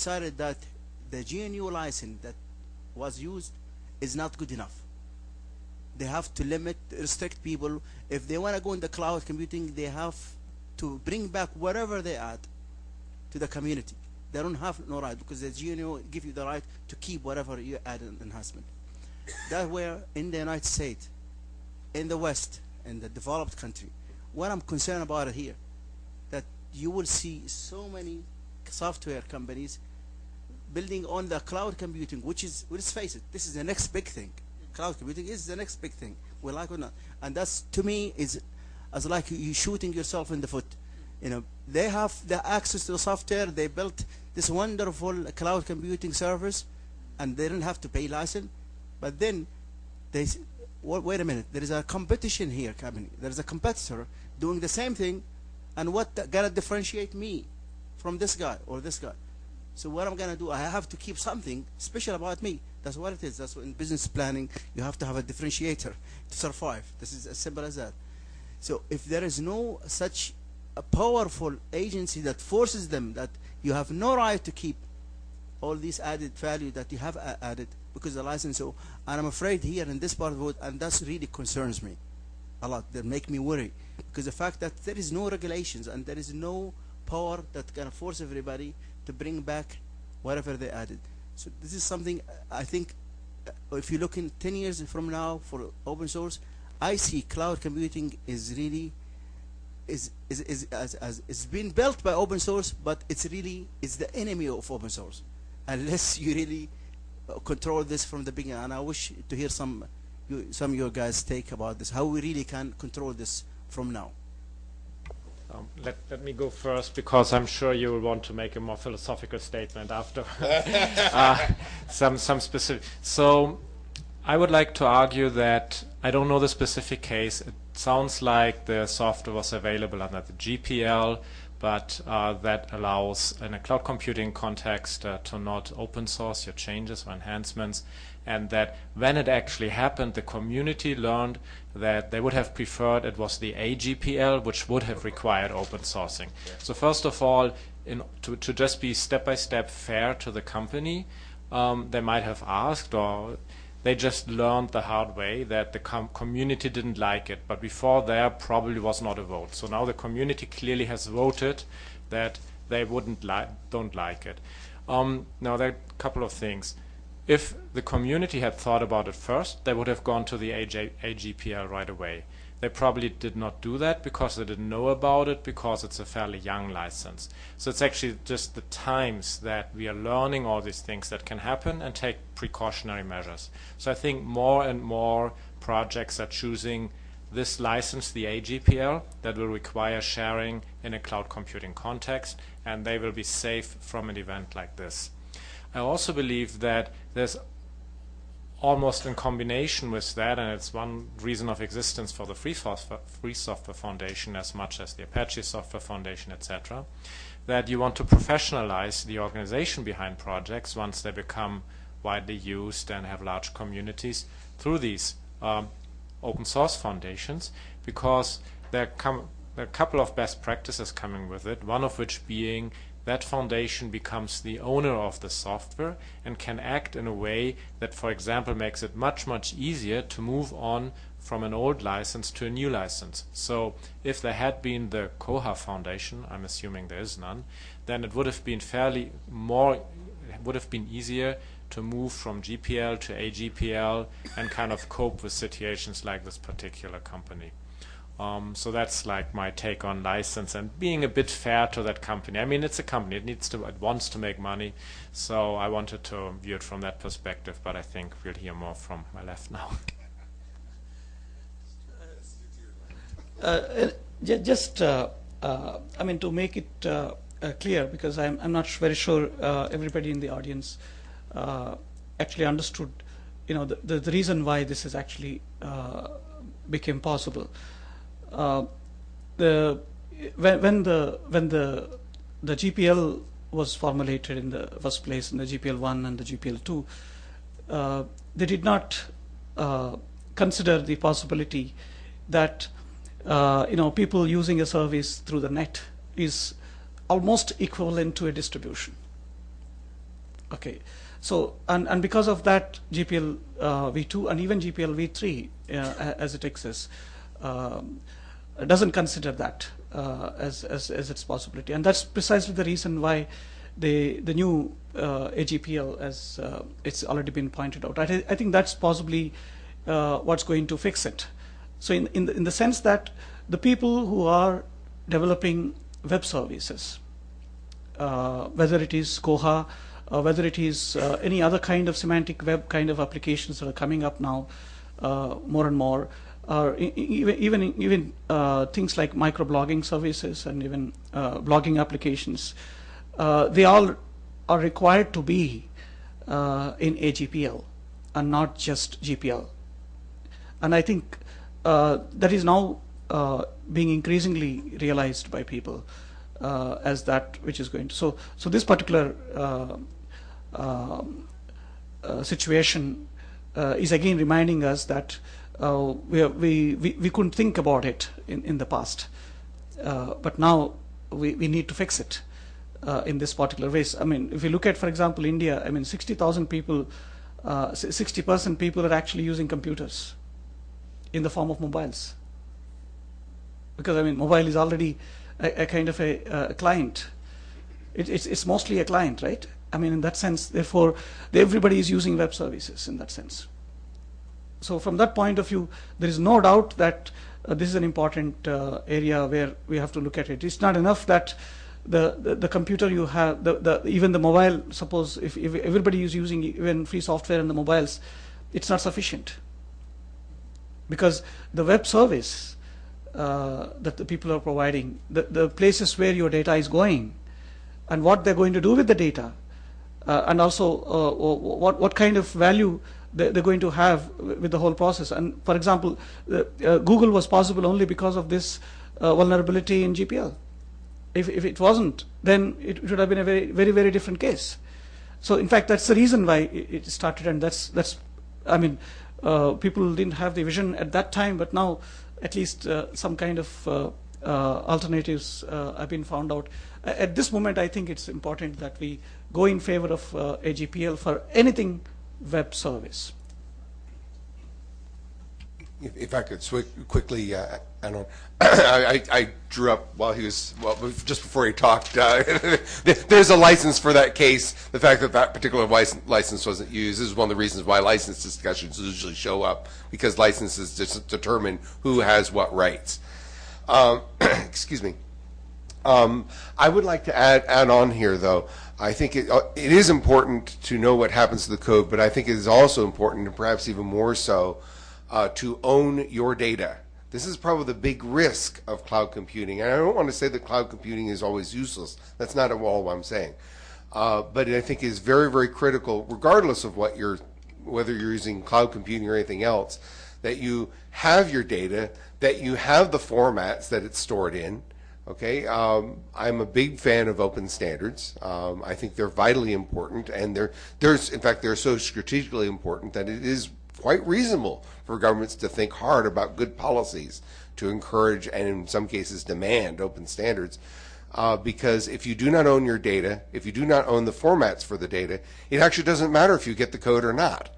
decided that the GNU license that was used is not good enough. They have to restrict people. If they want to go in the cloud computing, they have to bring back whatever they add to the community. They don't have no right, because the GNU give you the right to keep whatever you add an enhancement. That where in the United States, in the West, in the developed country, what I'm concerned about it here, that you will see so many software companies building on the cloud computing, which is, let's face it, this is the next big thing. Cloud computing is the next big thing, we like it or not. And that's, to me, is as like you shooting yourself in the foot. You know, they have the access to the software. They built this wonderful cloud computing service, and they didn't have to pay license. But then they wait a minute, there is a competition here coming. There is a competitor doing the same thing, and what gonna differentiate me from this guy or this guy? So what I'm gonna do, I have to keep something special about me. That's what it is. That's what in business planning, you have to have a differentiator to survive. This is as simple as that. So if there is no such a powerful agency that forces them that you have no right to keep all these added value that you have added because of the license. So, and I'm afraid here in this part of the world, and that's really concerns me a lot. That make me worry, because the fact that there is no regulations and there is no power that can force everybody to bring back whatever they added. So this is something I think if you look in 10 years from now for open source, I see cloud computing is really is been built by open source, but it's really is the enemy of open source unless you really control this from the beginning. And I wish to hear some of your guys' take about this, how we really can control this from now. Let me go first, because I'm sure you will want to make a more philosophical statement after some specific. So I would like to argue that I don't know the specific case. It sounds like the software was available under the GPL, but that allows in a cloud computing context to not open source your changes or enhancements, and that when it actually happened, the community learned that they would have preferred it was the AGPL, which would have required open sourcing. Yeah. So first of all, to just be step-by-step fair to the company, they might have asked, or they just learned the hard way that the community didn't like it. But before there probably was not a vote. So now the community clearly has voted that they don't like it. Now there are a couple of things. If the community had thought about it first, they would have gone to the AGPL right away. They probably did not do that because they didn't know about it, because it's a fairly young license. So it's actually just the times that we are learning all these things that can happen and take precautionary measures. So I think more and more projects are choosing this license, the AGPL, that will require sharing in a cloud computing context, and they will be safe from an event like this. I also believe that there's almost in combination with that, and it's one reason of existence for the Free Software Foundation as much as the Apache Software Foundation, etc., that you want to professionalize the organization behind projects once they become widely used and have large communities through these open source foundations, because there are a couple of best practices coming with it, one of which being that foundation becomes the owner of the software and can act in a way that, for example, makes it much, much easier to move on from an old license to a new license. So if there had been the Koha Foundation, I'm assuming there is none, then it would have been easier to move from GPL to AGPL and kind of cope with situations like this particular company. So that's like my take on license and being a bit fair to that company. I mean, it's a company, it wants to make money, so I wanted to view it from that perspective, but I think we'll hear more from my left now. I mean, to make it clear, because I'm not very sure everybody in the audience actually understood, the reason why this is actually became possible. When the GPL was formulated in the first place, in the GPL 1 and the GPL 2, they did not consider the possibility that people using a service through the net is almost equivalent to a distribution. Okay, so and because of that, GPL v2 and even GPL v3 as it exists doesn't consider that as its possibility, and that's precisely the reason why the new AGPL, as it's already been pointed out, I think that's possibly what's going to fix it. So in the sense that the people who are developing web services, whether it is Koha, whether it is any other kind of semantic web kind of applications that are coming up now more and more, or even things like microblogging services and even blogging applications, they all are required to be in AGPL and not just GPL. And I think that is now being increasingly realized by people as that which is going to. So this particular situation is again reminding us that we couldn't think about it in the past, but now we need to fix it in this particular ways. I mean, if you look at, for example, India, I mean, 60,000 people, 60% people are actually using computers in the form of mobiles, because I mean, mobile is already a kind of a client. It's mostly a client, right? I mean, in that sense, therefore, everybody is using web services in that sense. So from that point of view, there is no doubt that this is an important area where we have to look at it. It's not enough that the computer you have, even the mobile, suppose if everybody is using even free software in the mobiles, it's not sufficient. Because the web service that the people are providing, the places where your data is going, and what they're going to do with the data, and also what kind of value they're going to have with the whole process. And for example, Google was possible only because of this vulnerability in GPL. If it wasn't, then it would have been a very different case. So in fact, that's the reason why it started, and that's I mean, people didn't have the vision at that time, but now at least some kind of alternatives have been found out. At this moment, I think it's important that we go in favor of AGPL for anything web service. If I could switch quickly, Anon. I drew up while he was, well, just before he talked. There's a license for that case. The fact that that particular license wasn't used is one of the reasons why license discussions usually show up, because licenses just determine who has what rights. Excuse me. I would like to add on here, though. I think it is important to know what happens to the code, but I think it is also important, and perhaps even more so, to own your data. This is probably the big risk of cloud computing. And I don't want to say that cloud computing is always useless. That's not at all what I'm saying. But I think it is very critical, regardless of what whether you're using cloud computing or anything else, that you have your data, that you have the formats that it's stored in. Okay, I'm a big fan of open standards. I think they're vitally important, and in fact, they're so strategically important that it is quite reasonable for governments to think hard about good policies to encourage and in some cases demand open standards. Because if you do not own your data, if you do not own the formats for the data, it actually doesn't matter if you get the code or not.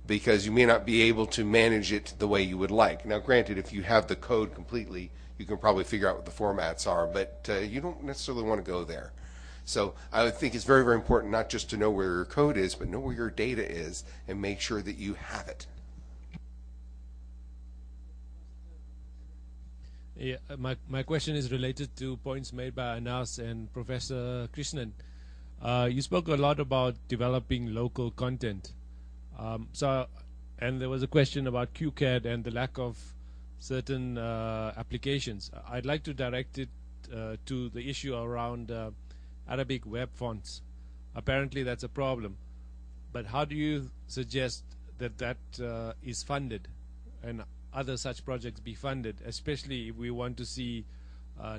Because you may not be able to manage it the way you would like. Now granted, if you have the code completely, you can probably figure out what the formats are, but you don't necessarily want to go there. So I think it's very important not just to know where your code is, but know where your data is and make sure that you have it. Yeah, my question is related to points made by Anas and Professor Krishnan. You spoke a lot about developing local content. And there was a question about QCAD and the lack of certain applications. I'd like to direct it to the issue around Arabic web fonts. Apparently that's a problem. But how do you suggest that is funded and other such projects be funded, especially if we want to see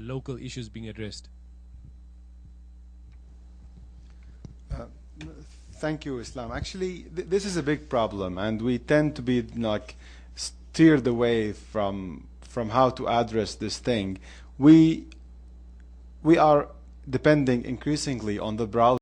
local issues being addressed? Thank you, Islam. Actually, this is a big problem, and we tend to be like steered away from how to address this thing. We are depending increasingly on the browser